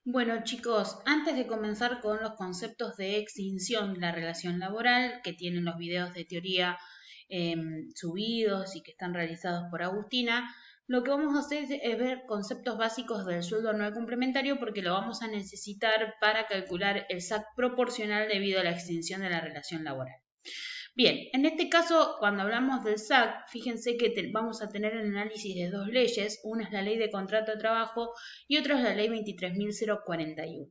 Bueno, chicos, antes de comenzar con los conceptos de extinción de la relación laboral que tienen los videos de teoría subidos y que están realizados por Agustina, lo que vamos a hacer es ver conceptos básicos del sueldo anual complementario porque lo vamos a necesitar para calcular el SAC proporcional debido a la extinción de la relación laboral. Bien, en este caso, cuando hablamos del SAC, fíjense que vamos a tener el análisis de dos leyes, una es la Ley de Contrato de Trabajo y otra es la Ley 23.041.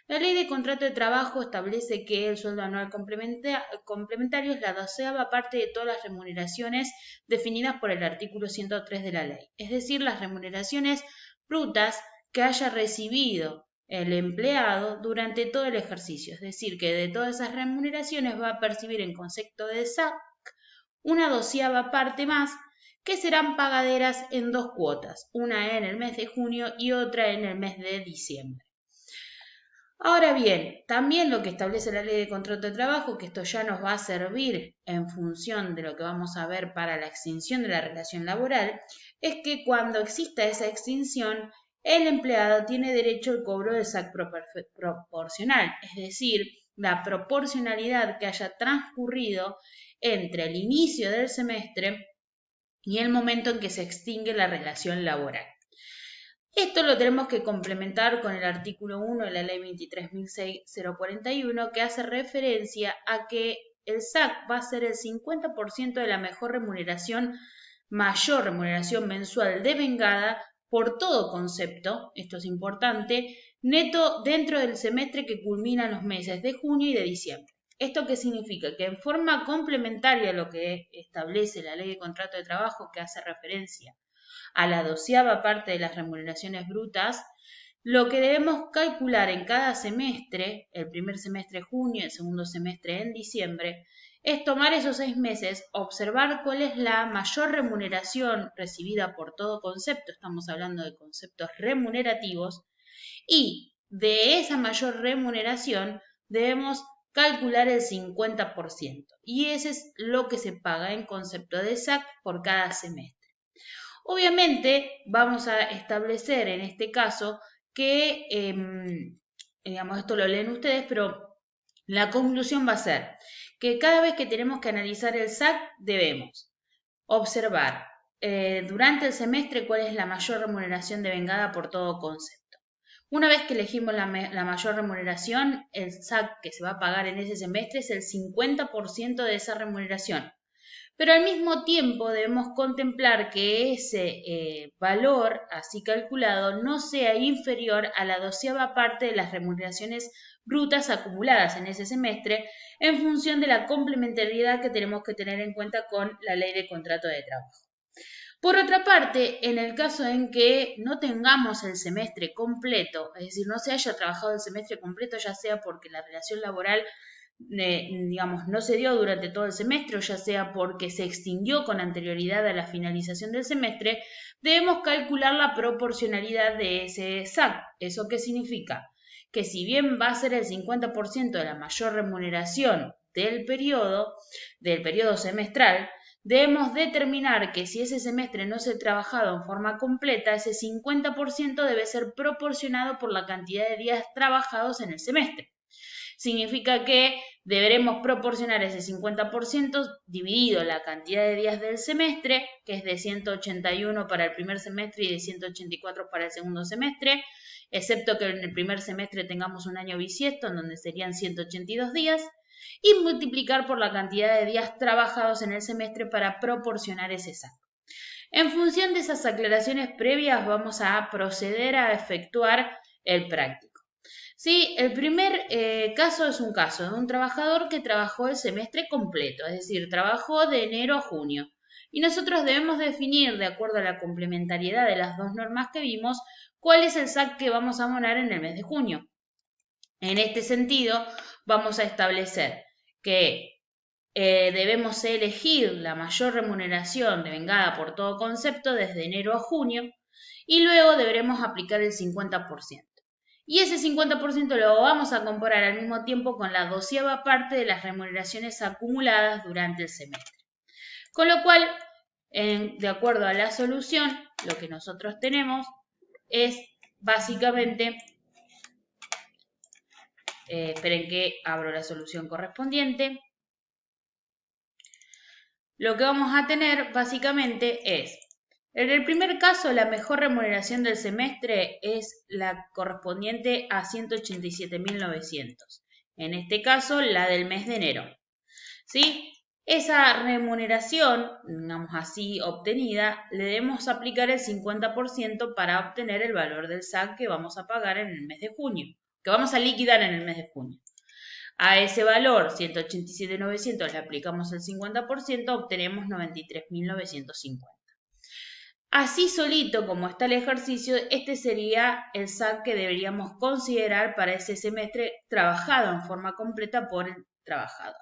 La Ley de Contrato de Trabajo establece que el sueldo anual complementario es la doceava parte de todas las remuneraciones definidas por el artículo 103 de la ley, es decir, las remuneraciones brutas que haya recibido el empleado durante todo el ejercicio, es decir, que de todas esas remuneraciones va a percibir en concepto de SAC una doceava parte más que serán pagaderas en dos cuotas, una en el mes de junio y otra en el mes de diciembre. Ahora bien, también lo que establece la ley de contrato de trabajo, que esto ya nos va a servir en función de lo que vamos a ver para la extinción de la relación laboral, es que cuando exista esa extinción, el empleado tiene derecho al cobro del SAC proporcional, es decir, la proporcionalidad que haya transcurrido entre el inicio del semestre y el momento en que se extingue la relación laboral. Esto lo tenemos que complementar con el artículo 1 de la ley 23.041 que hace referencia a que el SAC va a ser el 50% de la mayor remuneración mensual devengada por todo concepto, esto es importante, neto dentro del semestre que culmina en los meses de junio y de diciembre. ¿Esto qué significa? Que en forma complementaria a lo que establece la ley de contrato de trabajo que hace referencia a la doceava parte de las remuneraciones brutas, lo que debemos calcular en cada semestre, el primer semestre junio, el segundo semestre en diciembre, es tomar esos 6 meses, observar cuál es la mayor remuneración recibida por todo concepto, estamos hablando de conceptos remunerativos, y de esa mayor remuneración debemos calcular el 50%, y ese es lo que se paga en concepto de SAC por cada semestre. Obviamente vamos a establecer en este caso que, digamos, esto lo leen ustedes, pero la conclusión va a ser que cada vez que tenemos que analizar el SAC debemos observar durante el semestre cuál es la mayor remuneración devengada por todo concepto. Una vez que elegimos la mayor remuneración, el SAC que se va a pagar en ese semestre es el 50% de esa remuneración. Pero al mismo tiempo debemos contemplar que ese valor así calculado no sea inferior a la doceava parte de las remuneraciones brutas acumuladas en ese semestre en función de la complementariedad que tenemos que tener en cuenta con la ley de contrato de trabajo. Por otra parte, en el caso en que no tengamos el semestre completo, es decir, no se haya trabajado el semestre completo, ya sea porque la relación laboral digamos, no se dio durante todo el semestre, o ya sea porque se extinguió con anterioridad a la finalización del semestre, debemos calcular la proporcionalidad de ese SAC. ¿Eso qué significa? Que si bien va a ser el 50% de la mayor remuneración del periodo semestral, debemos determinar que si ese semestre no se ha trabajado en forma completa, ese 50% debe ser proporcionado por la cantidad de días trabajados en el semestre. Significa que deberemos proporcionar ese 50% dividido la cantidad de días del semestre, que es de 181 para el primer semestre y de 184 para el segundo semestre, excepto que en el primer semestre tengamos un año bisiesto, en donde serían 182 días, y multiplicar por la cantidad de días trabajados en el semestre para proporcionar ese SAC. En función de esas aclaraciones previas, vamos a proceder a efectuar el práctico. Sí, el primer caso es un caso de un trabajador que trabajó el semestre completo, es decir, trabajó de enero a junio. Y nosotros debemos definir, de acuerdo a la complementariedad de las dos normas que vimos, cuál es el SAC que vamos a abonar en el mes de junio. En este sentido, vamos a establecer que debemos elegir la mayor remuneración devengada por todo concepto desde enero a junio y luego deberemos aplicar el 50%. Y ese 50% lo vamos a comparar al mismo tiempo con la doceava parte de las remuneraciones acumuladas durante el semestre. Con lo cual, de acuerdo a la solución, lo que nosotros tenemos es básicamente esperen que abro la solución correspondiente. Lo que vamos a tener básicamente es, en el primer caso, la mejor remuneración del semestre es la correspondiente a 187.900. En este caso, la del mes de enero. ¿Sí? Esa remuneración, digamos así, obtenida, le debemos aplicar el 50% para obtener el valor del SAC que vamos a pagar en el mes de junio, que vamos a liquidar en el mes de junio. A ese valor, 187.900, le aplicamos el 50%, obtenemos 93.950. Así solito como está el ejercicio, este sería el SAC que deberíamos considerar para ese semestre trabajado en forma completa por el trabajador.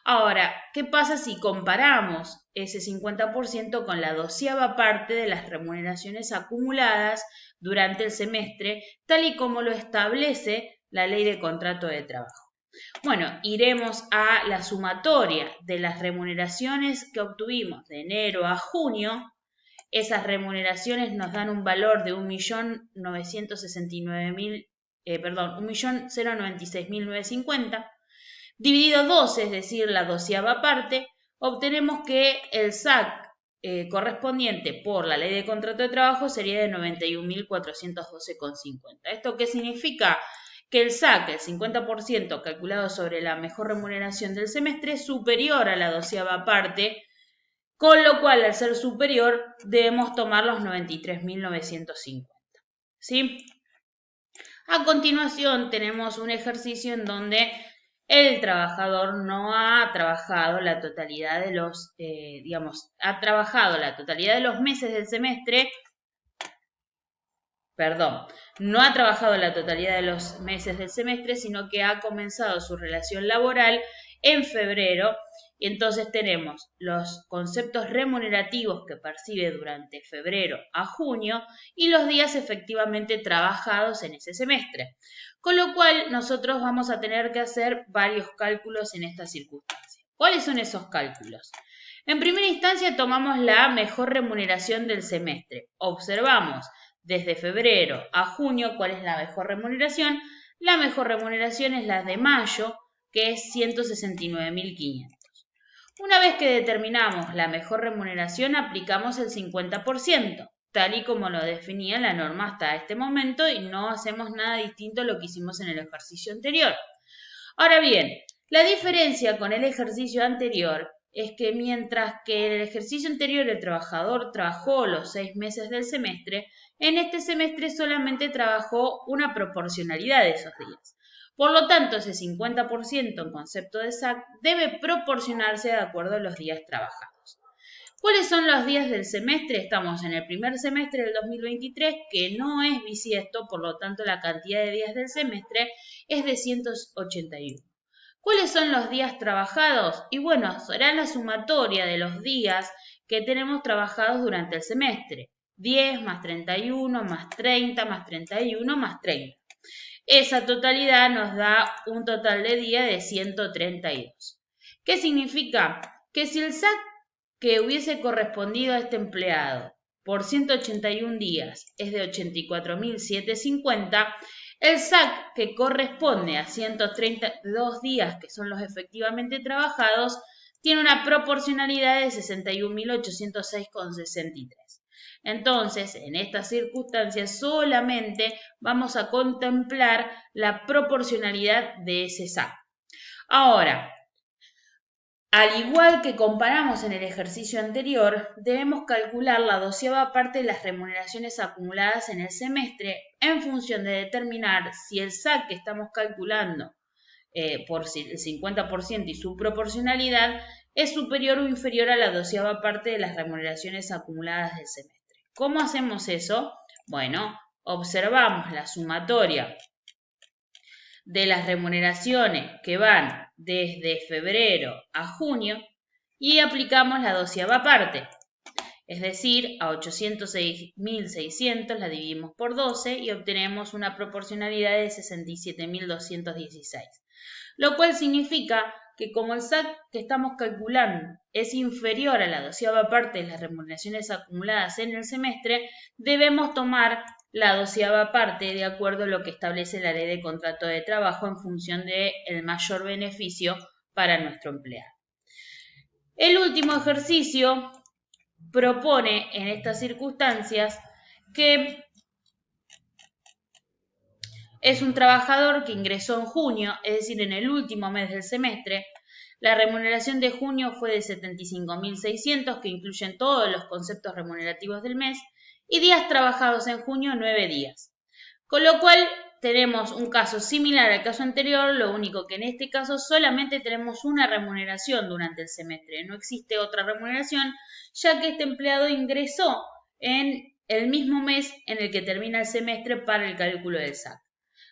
Ahora, ¿qué pasa si comparamos ese 50% con la 12ª parte de las remuneraciones acumuladas durante el semestre, tal y como lo establece la Ley de Contrato de Trabajo? Bueno, iremos a la sumatoria de las remuneraciones que obtuvimos de enero a junio. Esas remuneraciones nos dan un valor de 1.096.950. Dividido 12, es decir, la 12ª parte, obtenemos que el SAC correspondiente por la Ley de Contrato de Trabajo sería de 91.412,50. ¿Esto qué significa? Que el SAC, el 50% calculado sobre la mejor remuneración del semestre, es superior a la 12ª parte, con lo cual, al ser superior, debemos tomar los 93.950. ¿Sí? A continuación, tenemos un ejercicio en donde el trabajador no ha trabajado la totalidad de los, ha trabajado la totalidad de los meses del semestre, no ha trabajado la totalidad de los meses del semestre, sino que ha comenzado su relación laboral en febrero, y entonces tenemos los conceptos remunerativos que percibe durante febrero a junio y los días efectivamente trabajados en ese semestre. Con lo cual nosotros vamos a tener que hacer varios cálculos en esta circunstancia. ¿Cuáles son esos cálculos? En primera instancia tomamos la mejor remuneración del semestre. Observamos desde febrero a junio cuál es la mejor remuneración. La mejor remuneración es la de mayo, que es 169.500. Una vez que determinamos la mejor remuneración, aplicamos el 50%, tal y como lo definía la norma hasta este momento, y no hacemos nada distinto a lo que hicimos en el ejercicio anterior. Ahora bien, la diferencia con el ejercicio anterior es que mientras que en el ejercicio anterior el trabajador trabajó los 6 meses del semestre, en este semestre solamente trabajó una proporcionalidad de esos días. Por lo tanto, ese 50% en concepto de SAC debe proporcionarse de acuerdo a los días trabajados. ¿Cuáles son los días del semestre? Estamos en el primer semestre del 2023, que no es bisiesto, por lo tanto la cantidad de días del semestre es de 181. ¿Cuáles son los días trabajados? Y bueno, será la sumatoria de los días que tenemos trabajados durante el semestre. 10 más 31 más 30 más 31 más 30. Esa totalidad nos da un total de días de 132. ¿Qué significa? Que si el SAC que hubiese correspondido a este empleado por 181 días es de 84.750, el SAC que corresponde a 132 días, que son los efectivamente trabajados, tiene una proporcionalidad de 61.806,63. Entonces, en estas circunstancias solamente vamos a contemplar la proporcionalidad de ese SAC. Ahora, al igual que comparamos en el ejercicio anterior, debemos calcular la 12ª parte de las remuneraciones acumuladas en el semestre en función de determinar si el SAC que estamos calculando por el 50% y su proporcionalidad es superior o inferior a la 12ª parte de las remuneraciones acumuladas del semestre. ¿Cómo hacemos eso? Bueno, observamos la sumatoria de las remuneraciones que van desde febrero a junio y aplicamos la 12ª parte. Es decir, a 806.600 la dividimos por 12 y obtenemos una proporcionalidad de 67.216. Lo cual significa que como el SAC que estamos calculando es inferior a la 12ª parte de las remuneraciones acumuladas en el semestre, debemos tomar la 12ª parte de acuerdo a lo que establece la ley de contrato de trabajo en función del mayor beneficio para nuestro empleado. El último ejercicio propone en estas circunstancias que es un trabajador que ingresó en junio, es decir, en el último mes del semestre. La remuneración de junio fue de 75.600, que incluyen todos los conceptos remunerativos del mes, y días trabajados en junio, 9 días. Con lo cual tenemos un caso similar al caso anterior, lo único que en este caso solamente tenemos una remuneración durante el semestre, no existe otra remuneración, ya que este empleado ingresó en el mismo mes en el que termina el semestre para el cálculo del SAC.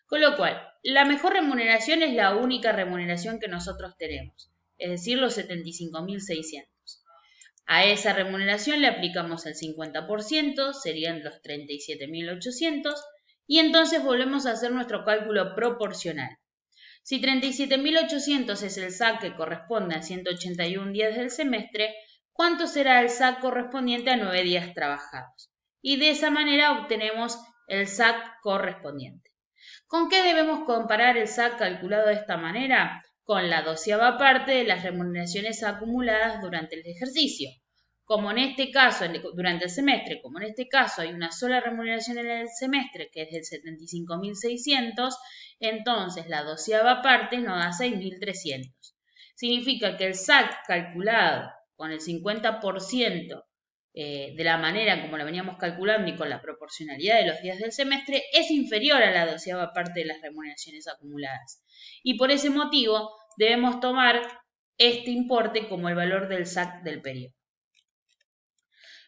Con lo cual, la mejor remuneración es la única remuneración que nosotros tenemos, es decir, los 75.600. A esa remuneración le aplicamos el 50%, serían los 37.800, y entonces volvemos a hacer nuestro cálculo proporcional. Si 37.800 es el SAC que corresponde a 181 días del semestre, ¿cuánto será el SAC correspondiente a 9 días trabajados? Y de esa manera obtenemos el SAC correspondiente. ¿Con qué debemos comparar el SAC calculado de esta manera? Con la 12ª parte de las remuneraciones acumuladas durante el ejercicio. Como en este caso, durante el semestre, como en este caso hay una sola remuneración en el semestre, que es del 75.600, entonces la 12ª parte nos da 6.300. Significa que el SAC calculado con el 50% de la manera como lo veníamos calculando y con la proporcionalidad de los días del semestre, es inferior a la 12ª parte de las remuneraciones acumuladas. Y por ese motivo debemos tomar este importe como el valor del SAC del periodo.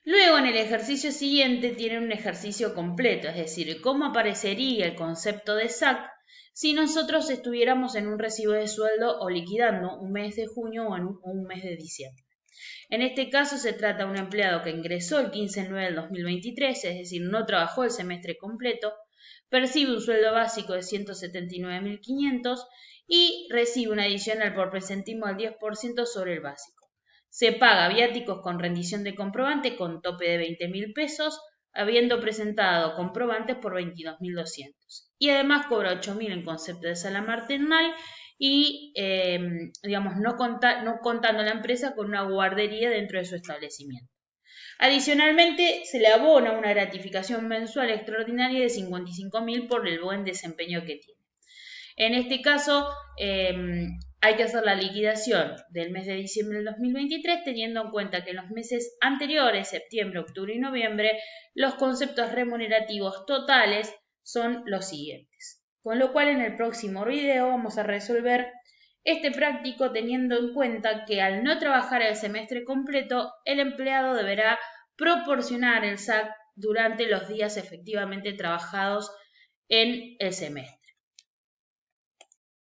Luego, en el ejercicio siguiente, tienen un ejercicio completo, es decir, cómo aparecería el concepto de SAC si nosotros estuviéramos en un recibo de sueldo o liquidando un mes de junio o un mes de diciembre. En este caso se trata de un empleado que ingresó el 15/9 del 2023, es decir, no trabajó el semestre completo, percibe un sueldo básico de 179.500 y recibe una adicional por presentismo al 10% sobre el básico. Se paga viáticos con rendición de comprobante con tope de 20.000 pesos, habiendo presentado comprobantes por 22.200. Y además cobra 8.000 en concepto de sala maternal y, no contando la empresa con una guardería dentro de su establecimiento. Adicionalmente, se le abona una gratificación mensual extraordinaria de 55.000 por el buen desempeño que tiene. En este caso, hay que hacer la liquidación del mes de diciembre del 2023, teniendo en cuenta que en los meses anteriores, septiembre, octubre y noviembre, los conceptos remunerativos totales son los siguientes. Con lo cual, en el próximo video vamos a resolver este práctico teniendo en cuenta que al no trabajar el semestre completo, el empleado deberá proporcionar el SAC durante los días efectivamente trabajados en el semestre.